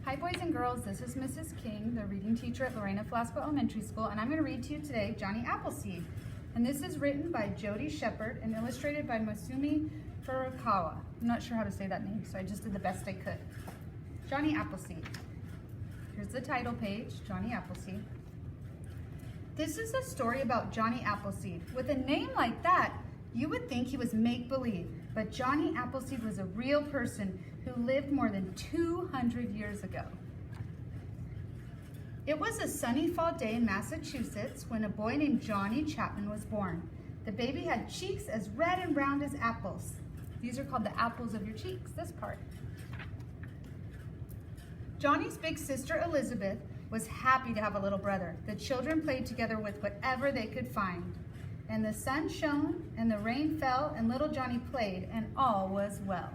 Hi boys and girls, this is Mrs. King, the reading teacher at Lorena Flasco Elementary School, and I'm going to read to you today Johnny Appleseed. And this is written by Jody Shepard and illustrated by Masumi Furukawa. I'm not sure how to say that name, so I just did the best I could. Johnny Appleseed. Here's the title page, Johnny Appleseed. This is a story about Johnny Appleseed. With a name like that, you would think he was make-believe, but Johnny Appleseed was a real person who lived more than 200 years ago. It was a sunny fall day in Massachusetts when a boy named Johnny Chapman was born. The baby had cheeks as red and round as apples. These are called the apples of your cheeks, this part. Johnny's big sister Elizabeth was happy to have a little brother. The children played together with whatever they could find. And the sun shone and the rain fell and little Johnny played and all was well.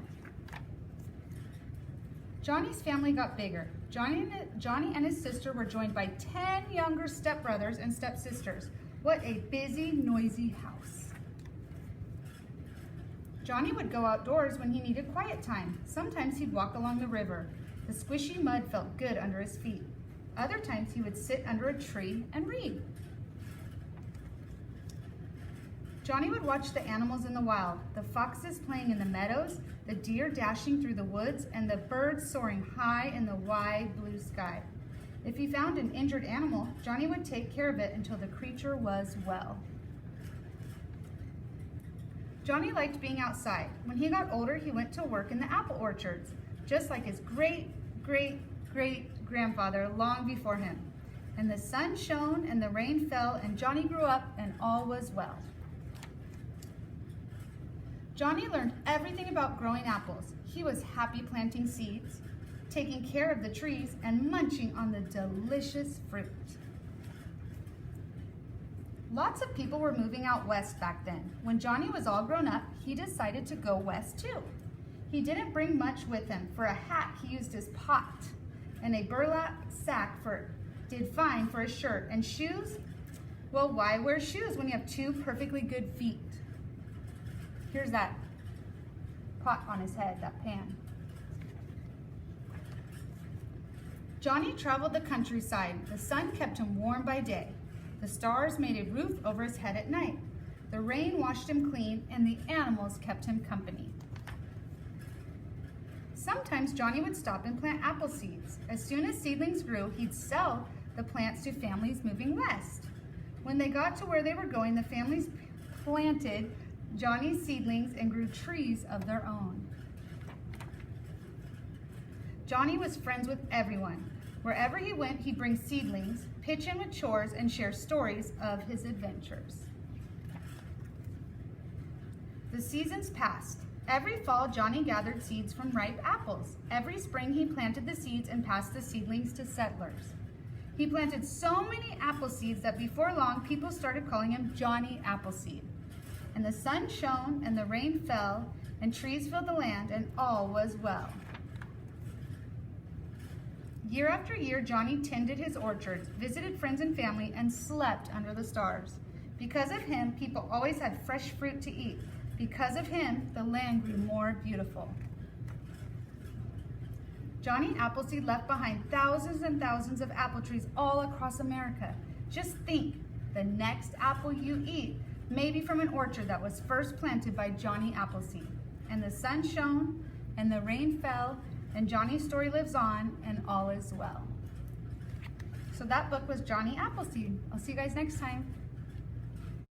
Johnny's family got bigger. Johnny and his sister were joined by 10 younger stepbrothers and stepsisters. What a busy, noisy house. Johnny would go outdoors when he needed quiet time. Sometimes he'd walk along the river. The squishy mud felt good under his feet. Other times he would sit under a tree and read. Johnny would watch the animals in the wild, the foxes playing in the meadows, the deer dashing through the woods, and the birds soaring high in the wide blue sky. If he found an injured animal, Johnny would take care of it until the creature was well. Johnny liked being outside. When he got older, he went to work in the apple orchards, just like his great-great-great-grandfather long before him. And the sun shone and the rain fell, and Johnny grew up and all was well. Johnny learned everything about growing apples. He was happy planting seeds, taking care of the trees, and munching on the delicious fruit. Lots of people were moving out west back then. When Johnny was all grown up, he decided to go west too. He didn't bring much with him. For a hat, he used his pot, and a burlap sack did fine for a shirt. And shoes? Well, why wear shoes when you have two perfectly good feet? Here's that pot on his head, that pan. Johnny traveled the countryside. The sun kept him warm by day. The stars made a roof over his head at night. The rain washed him clean, and the animals kept him company. Sometimes Johnny would stop and plant apple seeds. As soon as seedlings grew, he'd sell the plants to families moving west. When they got to where they were going, the families planted Johnny's seedlings and grew trees of their own. Johnny was friends with everyone. Wherever he went, he'd bring seedlings, pitch in with chores, and share stories of his adventures. The seasons passed. Every fall, Johnny gathered seeds from ripe apples. Every spring, he planted the seeds and passed the seedlings to settlers. He planted so many apple seeds that before long, people started calling him Johnny Appleseed. And the sun shone and the rain fell and trees filled the land and all was well. Year after year, Johnny tended his orchards, visited friends and family, and slept under the stars. Because of him, people always had fresh fruit to eat. Because of him, the land grew more beautiful. Johnny Appleseed left behind thousands and thousands of apple trees all across America. Just think, the next apple you eat may be from an orchard that was first planted by Johnny Appleseed. And the sun shone, and the rain fell, and Johnny's story lives on, and all is well. So that book was Johnny Appleseed. I'll see you guys next time.